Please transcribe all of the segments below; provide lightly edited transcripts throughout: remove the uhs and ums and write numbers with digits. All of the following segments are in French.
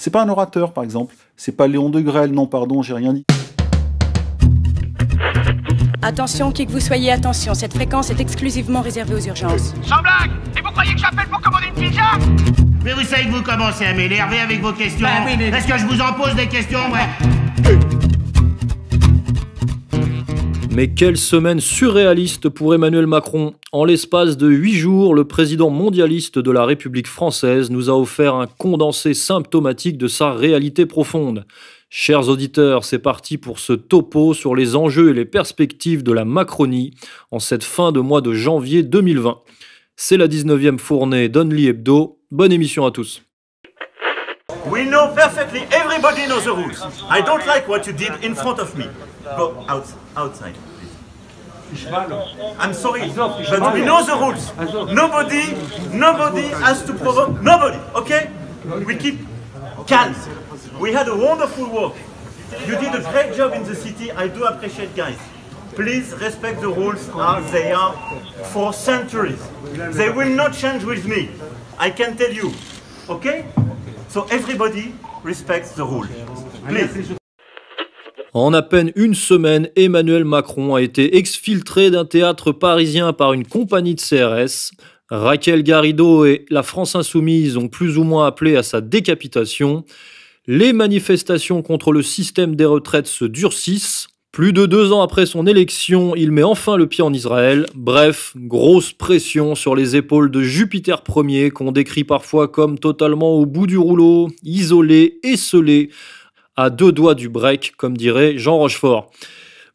C'est pas un orateur, par exemple. C'est pas Léon Degrelle, non, pardon, j'ai rien dit. Attention, qui que vous soyez, attention, cette fréquence est exclusivement réservée aux urgences. Sans blague! Et vous croyez que j'appelle pour commander une pizza? Mais vous savez que vous commencez à m'énerver avec vos questions. Bah oui, mais... Est-ce que je vous en pose des questions, ouais? Mais quelle semaine surréaliste pour Emmanuel Macron. En l'espace de 8 jours, le président mondialiste de la République française nous a offert un condensé symptomatique de sa réalité profonde. Chers auditeurs, c'est parti pour ce topo sur les enjeux et les perspectives de la Macronie en cette fin de mois de janvier 2020. C'est la 19e fournée d'Only Hebdo. Bonne émission à tous. We know perfectly, everybody knows the rules. I don't like what you did in front of me. Go outside, please. I'm sorry, but we know the rules. Nobody has to provoke, nobody, okay? We keep calm. We had a wonderful work. You did a great job in the city, I do appreciate, guys. Please respect the rules as they are for centuries. They will not change with me, I can tell you, okay? So everybody respects the rules. Please. En à peine une semaine, Emmanuel Macron a été exfiltré d'un théâtre parisien par une compagnie de CRS. Raquel Garrido et la France Insoumise ont plus ou moins appelé à sa décapitation. Les manifestations contre le système des retraites se durcissent. Plus de 2 ans après son élection, il met enfin le pied en Israël. Bref, grosse pression sur les épaules de Jupiter Ier, qu'on décrit parfois comme totalement au bout du rouleau, isolé, esseulé, à 2 doigts du break, comme dirait Jean Rochefort.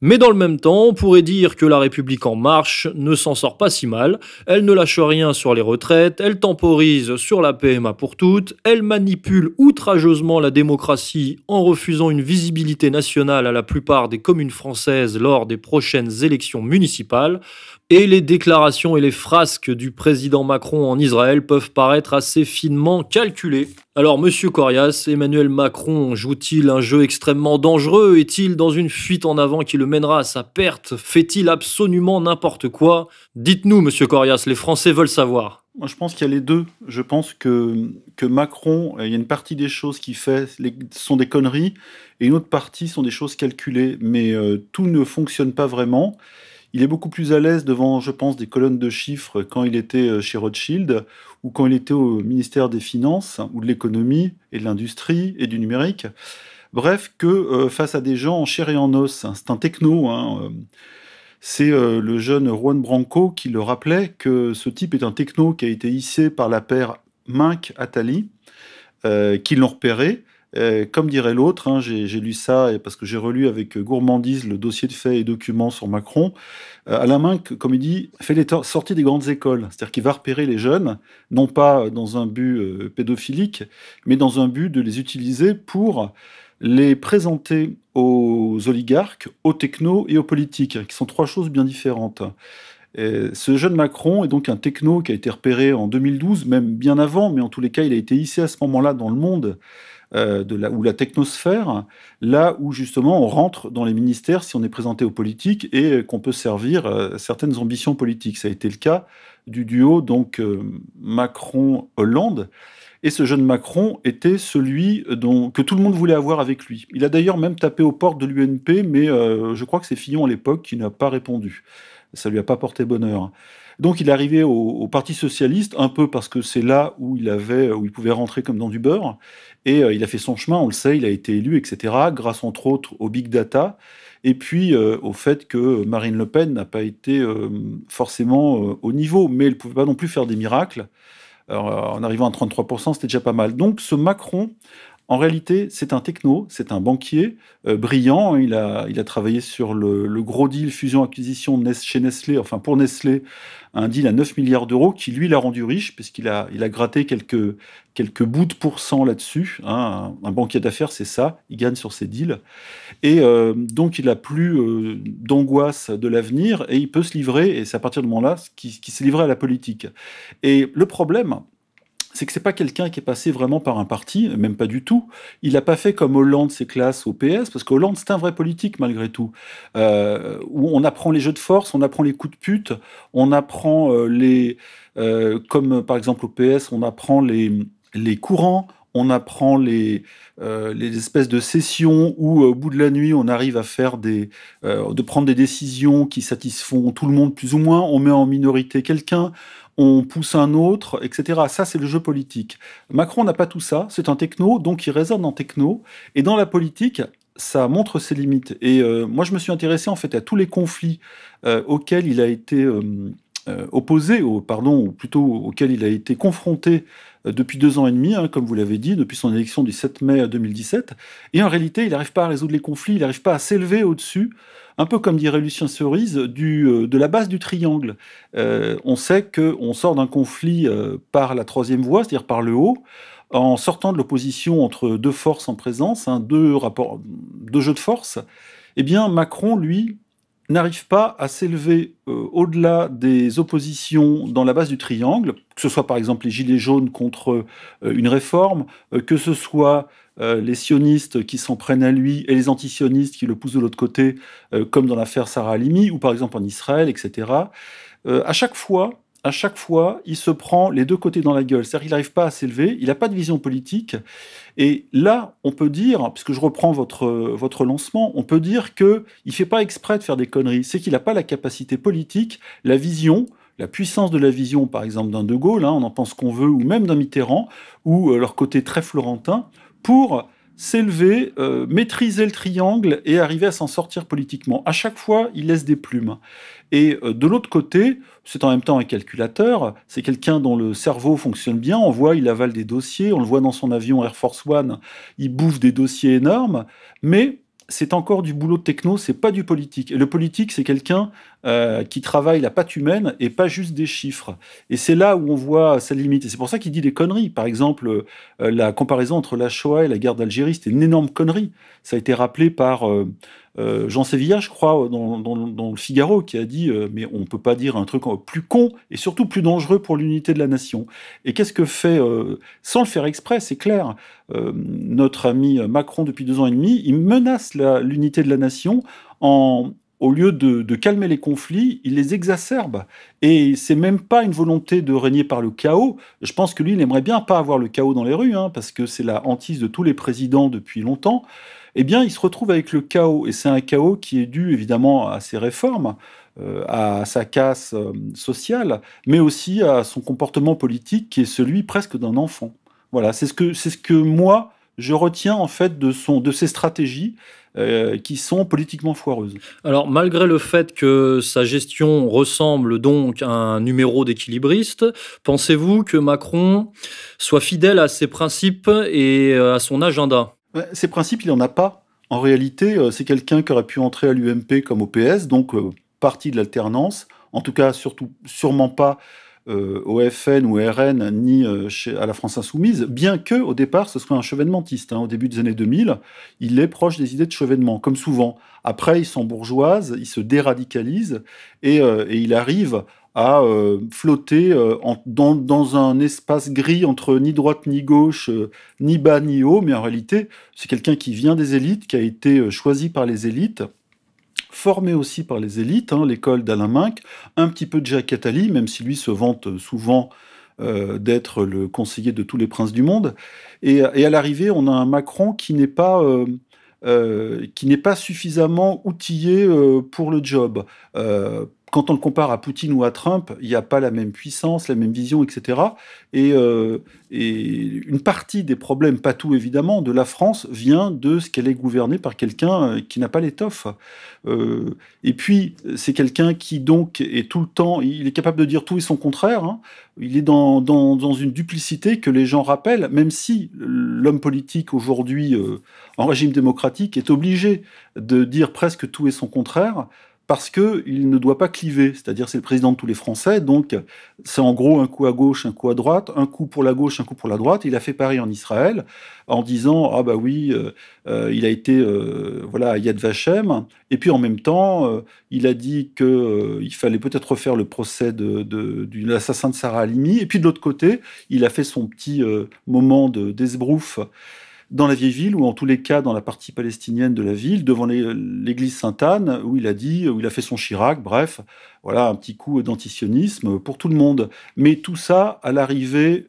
Mais dans le même temps, on pourrait dire que la République en marche ne s'en sort pas si mal. Elle ne lâche rien sur les retraites, elle temporise sur la PMA pour toutes, elle manipule outrageusement la démocratie en refusant une visibilité nationale à la plupart des communes françaises lors des prochaines élections municipales. Et les déclarations et les frasques du président Macron en Israël peuvent paraître assez finement calculées. Alors, monsieur Corias, Emmanuel Macron joue-t-il un jeu extrêmement dangereux? Est-il dans une fuite en avant qui le mènera à sa perte? Fait-il absolument n'importe quoi? Dites-nous, monsieur Corias, les Français veulent savoir. Moi, je pense qu'il y a les deux. Je pense que Macron, il y a une partie des choses qu'il fait sont des conneries, et une autre partie sont des choses calculées. Mais tout ne fonctionne pas vraiment. Il est beaucoup plus à l'aise devant, je pense, des colonnes de chiffres quand il était chez Rothschild ou quand il était au ministère des Finances ou de l'économie et de l'industrie et du numérique. Bref, que face à des gens en chair et en os. C'est un techno. C'est le jeune Juan Branco qui le rappelait que ce type est un techno qui a été hissé par la paire Mink-Attali, qui l'ont repéré. Comme dirait l'autre, j'ai lu ça parce que j'ai relu avec gourmandise le dossier de faits et documents sur Macron. Alain Minc, comme il dit, fait les sorties des grandes écoles. C'est-à-dire qu'il va repérer les jeunes, non pas dans un but pédophilique, mais dans un but de les utiliser pour les présenter aux oligarques, aux technos et aux politiques, qui sont 3 choses bien différentes. Ce jeune Macron est donc un techno qui a été repéré en 2012, même bien avant, mais en tous les cas, il a été hissé à ce moment-là dans le monde ou la technosphère, là où justement on rentre dans les ministères si on est présenté aux politiques et qu'on peut servir certaines ambitions politiques. Ça a été le cas du duo donc Macron-Hollande. Et ce jeune Macron était celui que tout le monde voulait avoir avec lui. Il a d'ailleurs même tapé aux portes de l'UMP, mais je crois que c'est Fillon à l'époque qui n'a pas répondu. Ça lui a pas porté bonheur. Donc il est arrivé au Parti Socialiste, un peu parce que c'est là où il pouvait rentrer comme dans du beurre, et il a fait son chemin, on le sait, il a été élu, etc., grâce entre autres au big data, et puis au fait que Marine Le Pen n'a pas été forcément au niveau, mais elle ne pouvait pas non plus faire des miracles. Alors, en arrivant à 33%, c'était déjà pas mal. Donc ce Macron, en réalité, c'est un techno, c'est un banquier brillant. Il a travaillé sur le gros deal fusion-acquisition chez Nestlé, enfin pour Nestlé, un deal à 9 milliards d'euros qui, lui, l'a rendu riche, puisqu'il a gratté quelques bouts de pourcents là-dessus. Un banquier d'affaires, c'est ça, il gagne sur ses deals. Et donc, il n'a plus d'angoisse de l'avenir, et il peut se livrer, et c'est à partir de ce moment-là qu'il s'est livré à la politique. Et le problème, c'est que c'est pas quelqu'un qui est passé vraiment par un parti, même pas du tout. Il n'a pas fait comme Hollande ses classes au PS, parce qu'Hollande, c'est un vrai politique malgré tout, où on apprend les jeux de force, on apprend les coups de pute, on apprend comme par exemple au PS, on apprend les courants, on apprend les espèces de sessions où, au bout de la nuit, on arrive à faire de prendre des décisions qui satisfont tout le monde plus ou moins. On met en minorité quelqu'un, on pousse un autre, etc. Ça, c'est le jeu politique. Macron n'a pas tout ça. C'est un techno, donc il résonne en techno. Et dans la politique, ça montre ses limites. Et moi, je me suis intéressé en fait à tous les conflits auxquels il a été opposé, ou plutôt auxquels il a été confronté depuis 2 ans et demi, hein, comme vous l'avez dit, depuis son élection du 7 mai 2017. Et en réalité, il n'arrive pas à résoudre les conflits, il n'arrive pas à s'élever au-dessus, un peu comme dirait Lucien Cerise, de la base du triangle. On sait qu'on sort d'un conflit par la troisième voie, c'est-à-dire par le haut, en sortant de l'opposition entre deux forces en présence, hein, deux jeux de force. Eh bien, Macron, lui, n'arrive pas à s'élever au-delà des oppositions dans la base du triangle, que ce soit par exemple les gilets jaunes contre une réforme, que ce soit les sionistes qui s'en prennent à lui et les antisionistes qui le poussent de l'autre côté, comme dans l'affaire Sarah Halimi, ou par exemple en Israël, etc. À chaque fois, il se prend les deux côtés dans la gueule. C'est-à-dire qu'il n'arrive pas à s'élever, il n'a pas de vision politique. Et là, on peut dire, puisque je reprends votre lancement, on peut dire qu'il ne fait pas exprès de faire des conneries. C'est qu'il n'a pas la capacité politique, la vision, la puissance de la vision, par exemple, d'un De Gaulle, hein, on en pense qu'on veut, ou même d'un Mitterrand, ou leur côté très florentin, pour s'élever, maîtriser le triangle et arriver à s'en sortir politiquement. À chaque fois, il laisse des plumes. Et de l'autre côté, c'est en même temps un calculateur, c'est quelqu'un dont le cerveau fonctionne bien, on voit, il avale des dossiers, on le voit dans son avion Air Force One, il bouffe des dossiers énormes, mais c'est encore du boulot de techno, c'est pas du politique. Et le politique, c'est quelqu'un qui travaille la patte humaine et pas juste des chiffres. Et c'est là où on voit sa limite. Et c'est pour ça qu'il dit des conneries. Par exemple, la comparaison entre la Shoah et la guerre d'Algérie, c'était une énorme connerie. Ça a été rappelé par Jean Sévillat, je crois, dans le Figaro, qui a dit mais on ne peut pas dire un truc plus con et surtout plus dangereux pour l'unité de la nation. Et qu'est-ce que fait, sans le faire exprès, c'est clair, notre ami Macron depuis 2 ans et demi, il menace l'unité de la nation au lieu de calmer les conflits, il les exacerbe. Et c'est même pas une volonté de régner par le chaos. Je pense que lui, il n'aimerait bien pas avoir le chaos dans les rues, hein, parce que c'est la hantise de tous les présidents depuis longtemps. Eh bien, il se retrouve avec le chaos. Et c'est un chaos qui est dû, évidemment, à ses réformes, à sa casse sociale, mais aussi à son comportement politique, qui est celui presque d'un enfant. Voilà, c'est ce que moi, je retiens, en fait, de ses stratégies, qui sont politiquement foireuses. Alors, malgré le fait que sa gestion ressemble donc à un numéro d'équilibriste, pensez-vous que Macron soit fidèle à ses principes et à son agenda ? Ces principes, il n'en a pas. En réalité, c'est quelqu'un qui aurait pu entrer à l'UMP comme au PS, donc parti de l'alternance, en tout cas sûrement pas au FN ou au RN, ni à la France Insoumise, bien que au départ, ce soit un chevènementiste. Hein. Au début des années 2000, il est proche des idées de chevènement, comme souvent. Après, il s'embourgeoise, il se déradicalise, et il arrive à flotter dans un espace gris entre ni droite ni gauche, ni bas ni haut, mais en réalité, c'est quelqu'un qui vient des élites, qui a été choisi par les élites, formé aussi par les élites, hein, l'école d'Alain Minc, un petit peu de Jacques Attali, même si lui se vante souvent d'être le conseiller de tous les princes du monde. Et à l'arrivée, on a un Macron qui n'est pas suffisamment outillé pour le job. Quand on le compare à Poutine ou à Trump, il n'y a pas la même puissance, la même vision, etc. Et une partie des problèmes, pas tout évidemment, de la France vient de ce qu'elle est gouvernée par quelqu'un qui n'a pas l'étoffe. Et puis, c'est quelqu'un qui donc est tout le temps, il est capable de dire tout et son contraire. Hein. Il est dans une duplicité que les gens rappellent, même si l'homme politique aujourd'hui, en régime démocratique, est obligé de dire presque tout et son contraire, parce qu'il ne doit pas cliver, c'est-à-dire c'est le président de tous les Français, donc c'est en gros un coup à gauche, un coup à droite, un coup pour la gauche, un coup pour la droite. Il a fait pareil en Israël, en disant « Ah bah oui, il a été à Yad Vashem », et puis en même temps, il a dit qu'il fallait peut-être refaire le procès de l'assassin de Sarah Halimi, et puis de l'autre côté, il a fait son petit moment d'esbrouf dans la vieille ville, ou en tous les cas dans la partie palestinienne de la ville, devant l'église Sainte-Anne, où il a fait son Chirac, bref, voilà, un petit coup d'antisionisme pour tout le monde. Mais tout ça, à l'arrivée,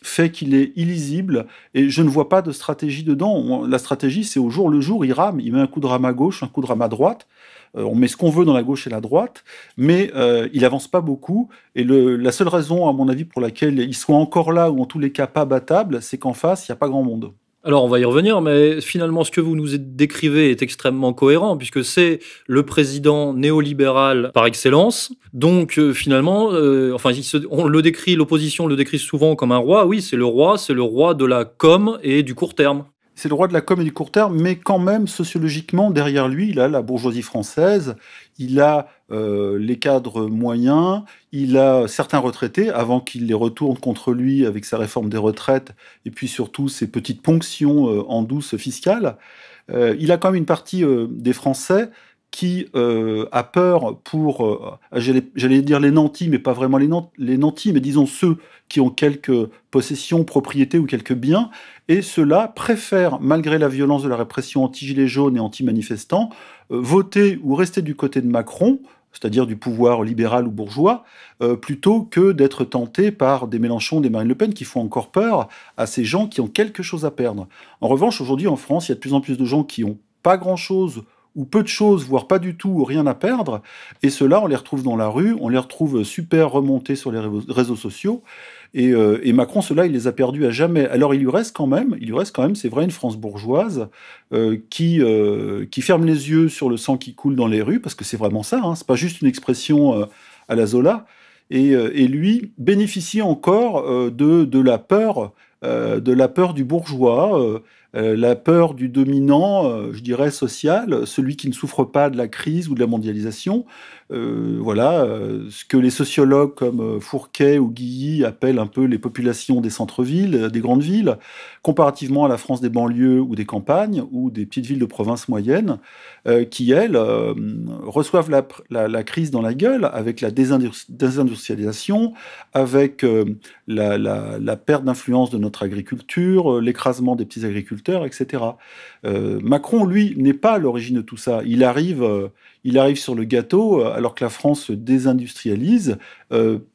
fait qu'il est illisible, et je ne vois pas de stratégie dedans. La stratégie, c'est au jour le jour, il rame, il met un coup de rame à gauche, un coup de rame à droite, on met ce qu'on veut dans la gauche et la droite, mais il avance pas beaucoup, et la seule raison, à mon avis, pour laquelle il soit encore là, ou en tous les cas pas battable, c'est qu'en face, il n'y a pas grand monde. Alors, on va y revenir, mais finalement, ce que vous nous décrivez est extrêmement cohérent, puisque c'est le président néolibéral par excellence. Donc, finalement, on le décrit, l'opposition le décrit souvent comme un roi. Oui, c'est le roi de la com et du court terme. C'est le roi de la com et du court terme, mais quand même, sociologiquement, derrière lui, il a la bourgeoisie française, il a les cadres moyens, il a certains retraités, avant qu'il les retourne contre lui avec sa réforme des retraites, et puis surtout ses petites ponctions en douce fiscales. Il a quand même une partie des Français qui a peur pour, j'allais dire les nantis, mais pas vraiment les nantis, mais disons ceux qui ont quelques possessions, propriétés ou quelques biens, et ceux-là préfèrent, malgré la violence de la répression anti-gilets jaunes et anti-manifestants, voter ou rester du côté de Macron, c'est-à-dire du pouvoir libéral ou bourgeois, plutôt que d'être tentés par des Mélenchon, des Marine Le Pen, qui font encore peur à ces gens qui ont quelque chose à perdre. En revanche, aujourd'hui, en France, il y a de plus en plus de gens qui n'ont pas grand-chose ou peu de choses, voire pas du tout, ou rien à perdre, et ceux-là, on les retrouve dans la rue, on les retrouve super remontés sur les réseaux sociaux, et Macron, ceux-là, il les a perdus à jamais. Alors il lui reste quand même, c'est vrai, une France bourgeoise qui ferme les yeux sur le sang qui coule dans les rues, parce que c'est vraiment ça, hein, c'est pas juste une expression à la Zola, et lui bénéficie encore de la peur du bourgeois, la peur du dominant, je dirais, social, celui qui ne souffre pas de la crise ou de la mondialisation. Ce que les sociologues comme Fourquet ou Guilly appellent un peu les populations des centres-villes, des grandes villes, comparativement à la France des banlieues ou des campagnes ou des petites villes de province moyennes, qui, elles, reçoivent la crise dans la gueule avec la désindustrialisation, avec la perte d'influence de notre agriculture, l'écrasement des petits agriculteurs, etc. Macron, lui, n'est pas à l'origine de tout ça. Il arrive sur le gâteau alors que la France se désindustrialise,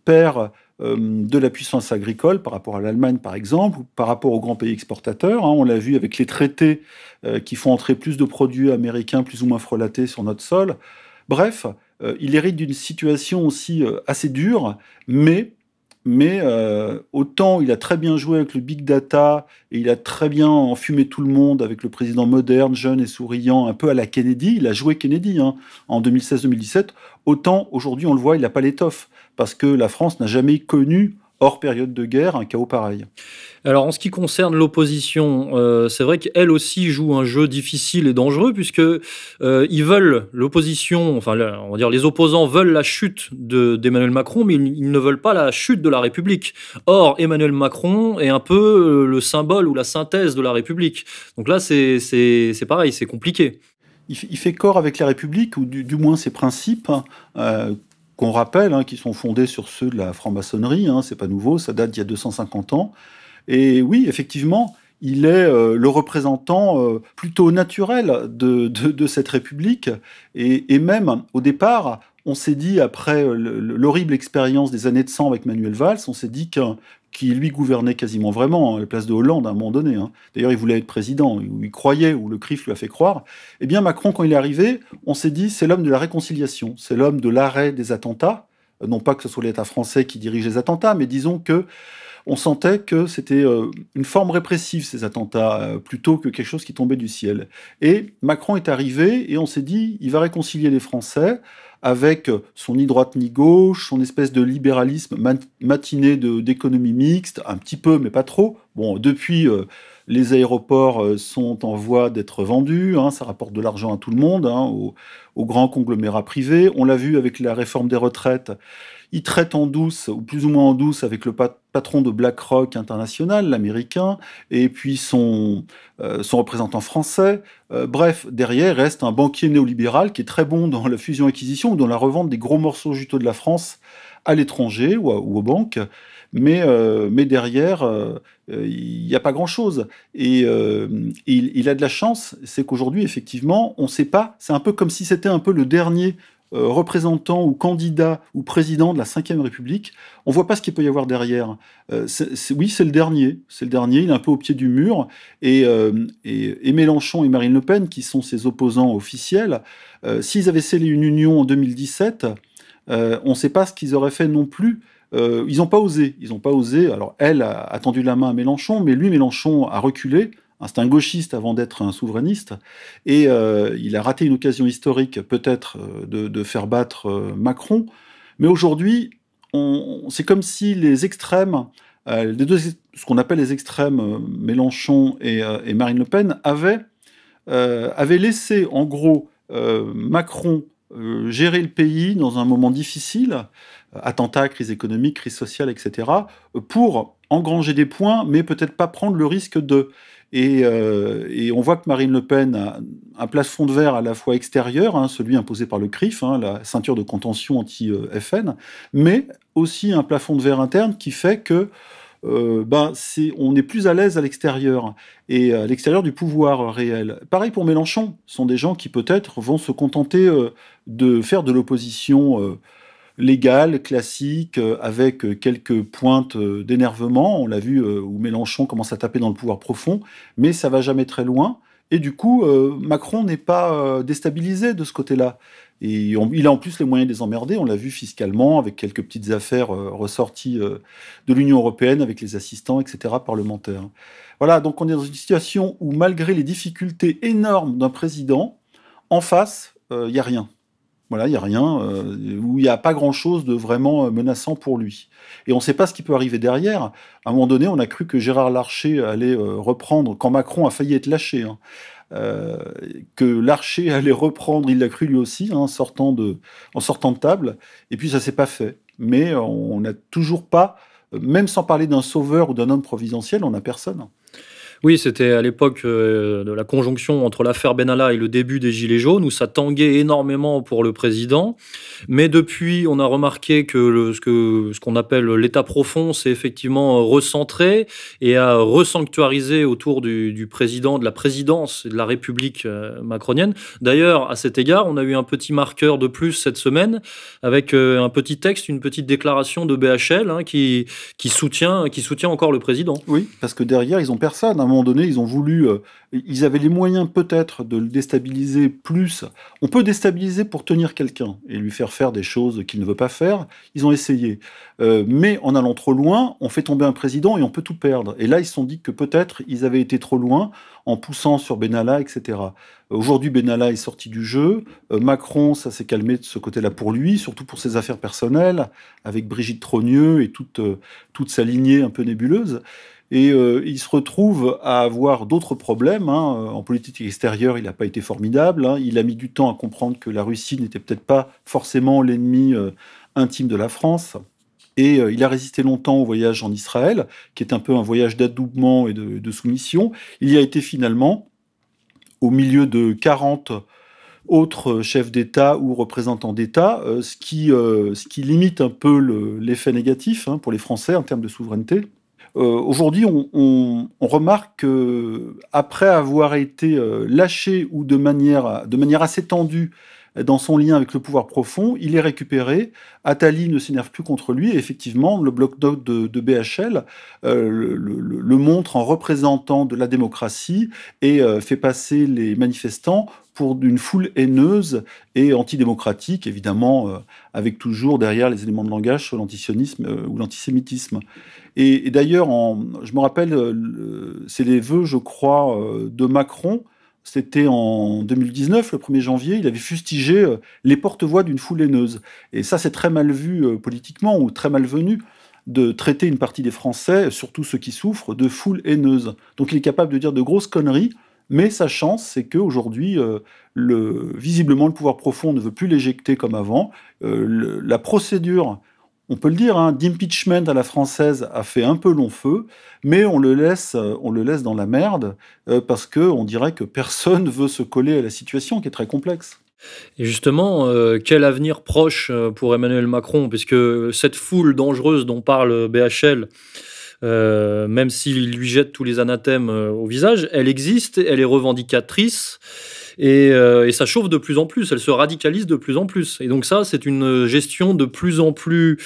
perd de la puissance agricole par rapport à l'Allemagne, par exemple, ou par rapport aux grands pays exportateurs. Hein. On l'a vu avec les traités qui font entrer plus de produits américains plus ou moins frelatés sur notre sol. Bref, il hérite d'une situation aussi assez dure, mais autant il a très bien joué avec le big data et il a très bien enfumé tout le monde avec le président moderne, jeune et souriant, un peu à la Kennedy. Il a joué Kennedy en 2016-2017. Autant aujourd'hui, on le voit, il n'a pas l'étoffe parce que la France n'a jamais connu, hors période de guerre, un chaos pareil. Alors, en ce qui concerne l'opposition, c'est vrai qu'elle aussi joue un jeu difficile et dangereux, puisque ils veulent, l'opposition, enfin, on va dire les opposants veulent la chute d'Emmanuel Macron, mais ils ne veulent pas la chute de la République. Or, Emmanuel Macron est un peu le symbole ou la synthèse de la République. Donc là, c'est pareil, c'est compliqué. Il fait corps avec la République, ou du moins ses principes, qu'on rappelle, qui sont fondés sur ceux de la franc-maçonnerie, c'est pas nouveau, ça date d'il y a 250 ans. Et oui, effectivement, il est le représentant plutôt naturel de cette République. Et même, au départ, on s'est dit, après l'horrible expérience des années de sang avec Manuel Valls, on s'est dit qu'il lui gouvernait quasiment vraiment, à la place de Hollande à un moment donné. D'ailleurs, il voulait être président, ou il croyait, ou le CRIF lui a fait croire. Eh bien, Macron, quand il est arrivé, on s'est dit, c'est l'homme de la réconciliation, c'est l'homme de l'arrêt des attentats. Non pas que ce soit l'État français qui dirige les attentats, mais disons que on sentait que c'était une forme répressive, ces attentats, plutôt que quelque chose qui tombait du ciel. Et Macron est arrivé, et on s'est dit, il va réconcilier les Français avec son ni droite ni gauche, son espèce de libéralisme matiné d'économie mixte, un petit peu, mais pas trop. Bon, depuis, les aéroports sont en voie d'être vendus, ça rapporte de l'argent à tout le monde, aux grands conglomérats privés. On l'a vu avec la réforme des retraites. Il traite en douce, ou plus ou moins en douce, avec le patron de BlackRock International, l'américain, et puis son représentant français. Bref, derrière reste un banquier néolibéral qui est très bon dans la fusion-acquisition ou dans la revente des gros morceaux juteux de la France à l'étranger ou aux banques. Mais derrière, il n'y a pas grand-chose. Et il a de la chance, c'est qu'aujourd'hui, effectivement, on ne sait pas, c'est un peu comme si c'était un peu le dernier représentant ou candidat ou président de la Ve République, on ne voit pas ce qu'il peut y avoir derrière. Oui, c'est le dernier, il est un peu au pied du mur, et Mélenchon et Marine Le Pen, qui sont ses opposants officiels, s'ils avaient scellé une union en 2017, on ne sait pas ce qu'ils auraient fait non plus. Ils n'ont pas osé. Alors, elle a tendu la main à Mélenchon, mais lui, Mélenchon, a reculé. C'est un gauchiste avant d'être un souverainiste. Et il a raté une occasion historique, peut-être, de faire battre Macron. Mais aujourd'hui, c'est comme si les extrêmes, ce qu'on appelle les extrêmes, Mélenchon et Marine Le Pen, avaient laissé, en gros, Macron gérer le pays dans un moment difficile, attentats, crise économique, crise sociale, etc., pour engranger des points, mais peut-être pas prendre le risque de... Et on voit que Marine Le Pen a un plafond de verre à la fois extérieur, celui imposé par le CRIF, la ceinture de contention anti-FN, mais aussi un plafond de verre interne qui fait que on est plus à l'aise à l'extérieur, et à l'extérieur du pouvoir réel. Pareil pour Mélenchon, ce sont des gens qui peut-être vont se contenter de faire de l'opposition légale, classique, avec quelques pointes d'énervement. On l'a vu où Mélenchon commence à taper dans le pouvoir profond, mais ça va jamais très loin. Et du coup, Macron n'est pas déstabilisé de ce côté-là. Et il a en plus les moyens de les emmerder, on l'a vu fiscalement, avec quelques petites affaires ressorties de l'Union européenne, avec les assistants, etc., parlementaires. Voilà, donc on est dans une situation où, malgré les difficultés énormes d'un président, en face, il n'y a rien. Voilà, il n'y a rien, où il n'y a pas grand-chose de vraiment menaçant pour lui. Et on ne sait pas ce qui peut arriver derrière. À un moment donné, on a cru que Gérard Larcher allait reprendre, quand Macron a failli être lâché, que Larcher allait reprendre, il l'a cru lui aussi, en sortant de table, et puis ça ne s'est pas fait. Mais on n'a toujours pas, même sans parler d'un sauveur ou d'un homme providentiel, on n'a personne. Oui, c'était à l'époque de la conjonction entre l'affaire Benalla et le début des Gilets jaunes, où ça tanguait énormément pour le président. Mais depuis, on a remarqué que ce qu'on appelle l'état profond s'est effectivement recentré et a resanctuarisé autour du président, de la présidence et de la République macronienne. D'ailleurs, à cet égard, on a eu un petit marqueur de plus cette semaine, avec un petit texte, une petite déclaration de BHL qui soutient encore le président. Oui, parce que derrière, ils n'ont personne. À un moment donné, ils ont voulu... ils avaient les moyens peut-être de le déstabiliser plus. On peut déstabiliser pour tenir quelqu'un et lui faire faire des choses qu'il ne veut pas faire. Ils ont essayé. Mais en allant trop loin, on fait tomber un président et on peut tout perdre. Et là, ils se sont dit que peut-être ils avaient été trop loin en poussant sur Benalla, etc. Aujourd'hui, Benalla est sorti du jeu. Macron, ça s'est calmé de ce côté-là pour lui, surtout pour ses affaires personnelles, avec Brigitte Trogneux et toute sa lignée un peu nébuleuse. Et il se retrouve à avoir d'autres problèmes. En politique extérieure, il n'a pas été formidable. Il a mis du temps à comprendre que la Russie n'était peut-être pas forcément l'ennemi intime de la France. Et il a résisté longtemps au voyage en Israël, qui est un peu un voyage d'adoubement et de soumission. Il y a été finalement au milieu de 40 autres chefs d'État ou représentants d'État, ce qui limite un peu l'effet négatif pour les Français en termes de souveraineté. Aujourd'hui, on remarque qu'après avoir été lâché ou de manière assez tendue dans son lien avec le pouvoir profond, il est récupéré. Attali ne s'énerve plus contre lui. Et effectivement, le bloc-notes de BHL le montre en représentant de la démocratie et fait passer les manifestants pour une foule haineuse et antidémocratique, évidemment, avec toujours derrière les éléments de langage sur l'antisionisme ou l'antisémitisme. Et d'ailleurs, je me rappelle, c'est les vœux, je crois, de Macron. C'était en 2019, le 1er janvier, il avait fustigé les porte-voix d'une foule haineuse. Et ça, c'est très mal vu politiquement, ou très malvenu, de traiter une partie des Français, surtout ceux qui souffrent, de foule haineuse. Donc il est capable de dire de grosses conneries, mais sa chance, c'est qu'aujourd'hui, visiblement, le pouvoir profond ne veut plus l'éjecter comme avant. La procédure, on peut le dire, d'impeachment à la française a fait un peu long feu, mais on le laisse dans la merde, parce qu'on dirait que personne ne veut se coller à la situation qui est très complexe. Et justement, quel avenir proche pour Emmanuel Macron, puisque cette foule dangereuse dont parle BHL, même s'il lui jette tous les anathèmes au visage, elle existe, elle est revendicatrice. Et ça chauffe de plus en plus, elle se radicalise de plus en plus. Et donc ça, c'est une gestion de plus en plus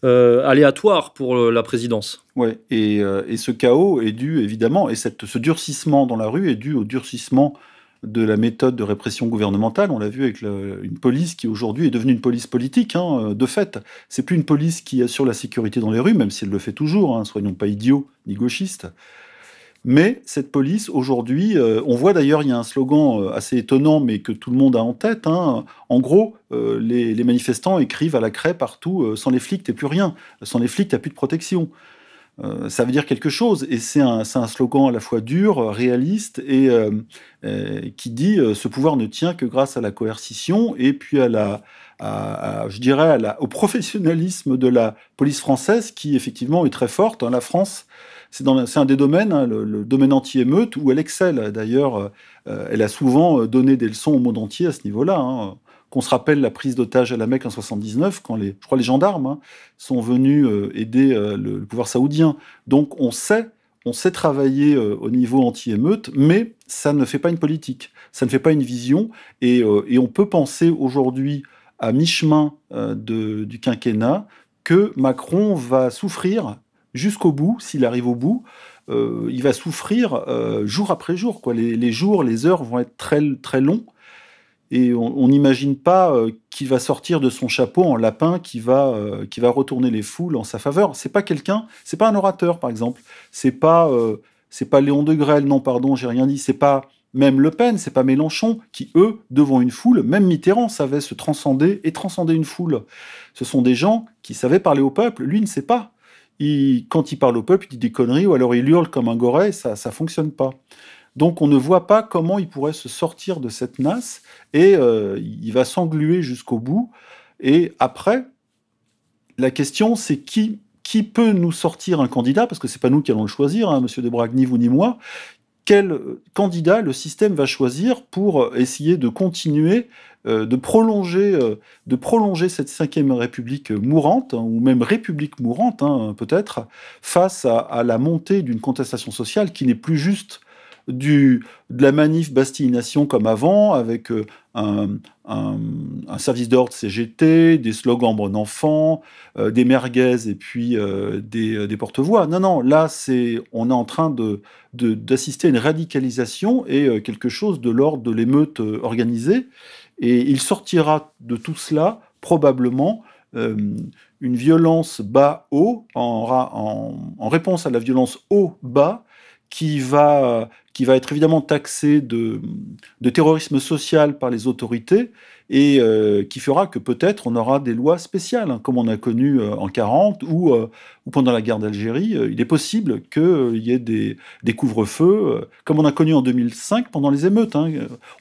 aléatoire pour la présidence. Ouais, et ce chaos est dû, évidemment, et ce durcissement dans la rue est dû au durcissement de la méthode de répression gouvernementale. On l'a vu avec une police qui aujourd'hui est devenue une police politique, hein, de fait. C'est plus une police qui assure la sécurité dans les rues, même si elle le fait toujours, hein, soyons pas idiots ni gauchistes. Mais cette police, aujourd'hui, on voit d'ailleurs, il y a un slogan assez étonnant, mais que tout le monde a en tête. Hein. En gros, les manifestants écrivent à la craie partout sans les flics, t'es plus rien. Sans les flics, t'as plus de protection. Ça veut dire quelque chose, et c'est un slogan à la fois dur, réaliste, et qui dit ce pouvoir ne tient que grâce à la coercition, et puis je dirais au professionnalisme de la police française, qui effectivement est très forte. Hein. La France, c'est un des domaines, hein, le domaine anti-émeute, où elle excelle. D'ailleurs, elle a souvent donné des leçons au monde entier à ce niveau-là. Hein. Qu'on se rappelle la prise d'otage à la Mecque en 79, quand je crois les gendarmes hein, sont venus aider le pouvoir saoudien. Donc on sait travailler au niveau anti-émeute, mais ça ne fait pas une politique, ça ne fait pas une vision, et on peut penser aujourd'hui, à mi-chemin du quinquennat, que Macron va souffrir jusqu'au bout, s'il arrive au bout. Il va souffrir jour après jour, quoi. Les jours, les heures vont être très, très longs. Et on n'imagine pas qu'il va sortir de son chapeau en lapin, qui va retourner les foules en sa faveur. C'est pas un orateur, par exemple. C'est pas Léon Degrelle, non, pardon, j'ai rien dit. C'est pas même Le Pen, c'est pas Mélenchon, qui, eux, devant une foule, même Mitterrand savait se transcender et transcender une foule. Ce sont des gens qui savaient parler au peuple. Lui ne sait pas. Quand il parle au peuple, il dit des conneries, ou alors il hurle comme un goret, ça fonctionne pas. Donc on ne voit pas comment il pourrait se sortir de cette nasse, et il va s'engluer jusqu'au bout. Et après, la question c'est qui peut nous sortir un candidat, parce que c'est pas nous qui allons le choisir, hein, Monsieur Debrag, ni vous ni moi. Quel candidat le système va choisir pour essayer de continuer, de prolonger cette 5e République mourante, hein, ou même République mourante, hein, peut-être, face à la montée d'une contestation sociale qui n'est plus juste de la manif Bastille-Nation comme avant, avec un service d'ordre CGT, des slogans bon enfant, des merguez et puis des porte-voix. Non, là, on est en train d'assister à une radicalisation et quelque chose de l'ordre de l'émeute organisée. Et il sortira de tout cela, probablement, une violence bas-haut, en réponse à la violence haut-bas, qui va être évidemment taxé de terrorisme social par les autorités, et qui fera que peut-être on aura des lois spéciales, hein, comme on a connu en 1940 ou pendant la guerre d'Algérie. Il est possible qu'il y ait des couvre-feux, comme on a connu en 2005 pendant les émeutes. Hein.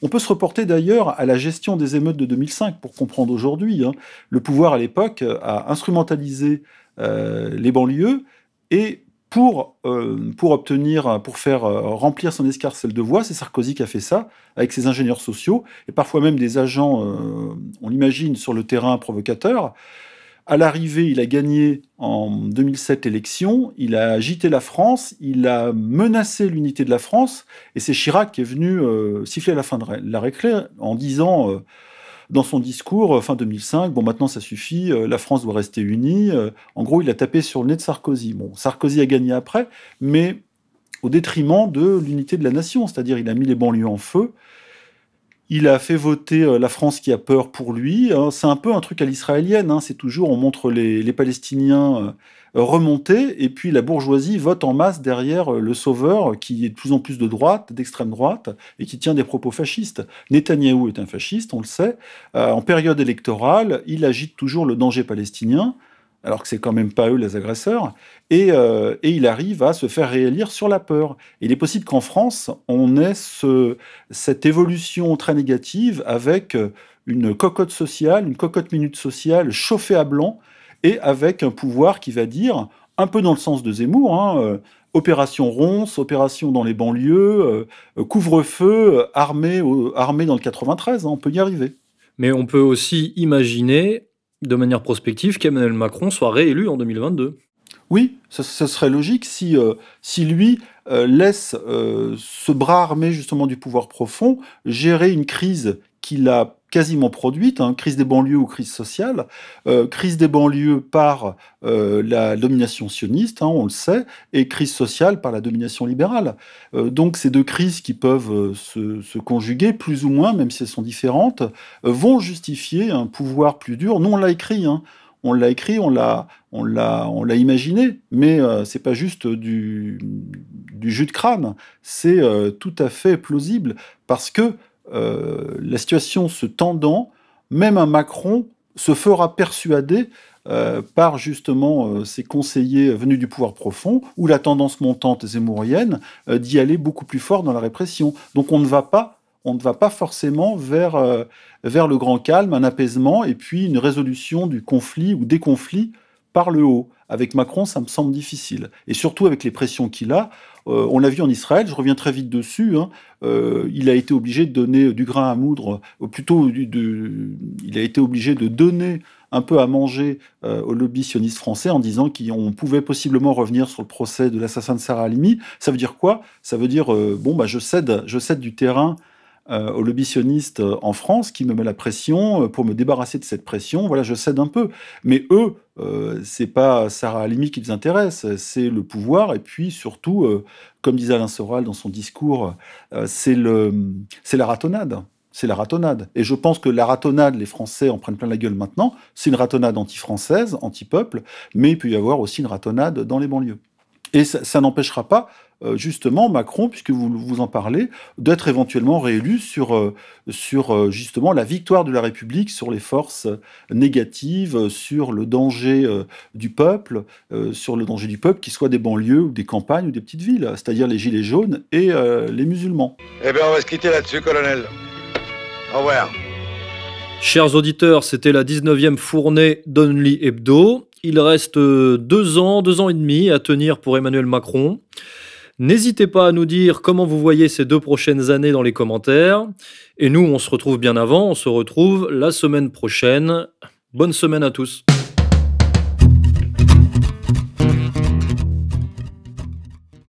On peut se reporter d'ailleurs à la gestion des émeutes de 2005 pour comprendre aujourd'hui. Hein. Le pouvoir à l'époque a instrumentalisé les banlieues, et pour faire remplir son escarcelle de voix, c'est Sarkozy qui a fait ça, avec ses ingénieurs sociaux, et parfois même des agents, on l'imagine, sur le terrain provocateurs. À l'arrivée, il a gagné en 2007 l'élection, il a agité la France, il a menacé l'unité de la France, et c'est Chirac qui est venu siffler la fin de la récré en disant... dans son discours, fin 2005, bon, maintenant ça suffit, la France doit rester unie. En gros, il a tapé sur le nez de Sarkozy. Bon, Sarkozy a gagné après, mais au détriment de l'unité de la nation, c'est-à-dire il a mis les banlieues en feu, il a fait voter la France qui a peur pour lui. C'est un peu un truc à l'israélienne, hein. C'est toujours, on montre les Palestiniens remonter, et puis la bourgeoisie vote en masse derrière le sauveur, qui est de plus en plus de droite, d'extrême droite, et qui tient des propos fascistes. Netanyahou est un fasciste, on le sait. En période électorale, il agite toujours le danger palestinien, alors que c'est quand même pas eux les agresseurs, et il arrive à se faire réélire sur la peur. Et il est possible qu'en France, on ait cette évolution très négative avec une cocotte sociale, une cocotte minute sociale chauffée à blanc, et avec un pouvoir qui va dire, un peu dans le sens de Zemmour, hein, opération Ronce, opération dans les banlieues, couvre-feu, armée dans le 93, hein, on peut y arriver. Mais on peut aussi imaginer, de manière prospective, qu'Emmanuel Macron soit réélu en 2022. Oui, ça serait logique si lui laisse ce bras armé justement du pouvoir profond gérer une crise qu'il a quasiment produite, crise des banlieues ou crise sociale, crise des banlieues par la domination sioniste, on le sait, et crise sociale par la domination libérale. Donc ces deux crises qui peuvent se conjuguer, plus ou moins, même si elles sont différentes, vont justifier un pouvoir plus dur. Nous, on l'a écrit, on l'a écrit, on l'a imaginé, mais c'est pas juste du jus de crâne, c'est tout à fait plausible, parce que la situation se tendant, même un Macron se fera persuader par justement ses conseillers venus du pouvoir profond, ou la tendance montante zemmourienne, d'y aller beaucoup plus fort dans la répression. Donc on ne va pas forcément vers le grand calme, un apaisement, et puis une résolution du conflit ou des conflits par le haut. Avec Macron, ça me semble difficile. Et surtout avec les pressions qu'il a, on l'a vu en Israël, je reviens très vite dessus, il a été obligé de donner du grain à moudre, ou plutôt il a été obligé de donner un peu à manger au lobby sioniste français en disant qu'on pouvait possiblement revenir sur le procès de l'assassin de Sarah Halimi. Ça veut dire quoi? Ça veut dire, je cède du terrain au lobby sioniste en France qui me met la pression pour me débarrasser de cette pression. Voilà, je cède un peu. Mais eux, c'est pas Sarah Halimi qui les intéresse, c'est le pouvoir. Et puis surtout, comme disait Alain Soral dans son discours, c'est la ratonnade. C'est la ratonnade. Et je pense que la ratonnade, les Français en prennent plein la gueule maintenant. C'est une ratonnade anti-française, anti-peuple, mais il peut y avoir aussi une ratonnade dans les banlieues. Et ça n'empêchera pas justement Macron, puisque vous en parlez, d'être éventuellement réélu sur justement la victoire de la République sur les forces négatives, sur le danger du peuple, qui soit des banlieues ou des campagnes ou des petites villes, c'est-à-dire les gilets jaunes et les musulmans. Eh bien, on va se quitter là-dessus, colonel. Au revoir. Chers auditeurs, c'était la 19e fournée d'Only Hebdo. Il reste 2 ans et demi à tenir pour Emmanuel Macron. N'hésitez pas à nous dire comment vous voyez ces 2 prochaines années dans les commentaires. Et nous, on se retrouve bien avant, on se retrouve la semaine prochaine. Bonne semaine à tous.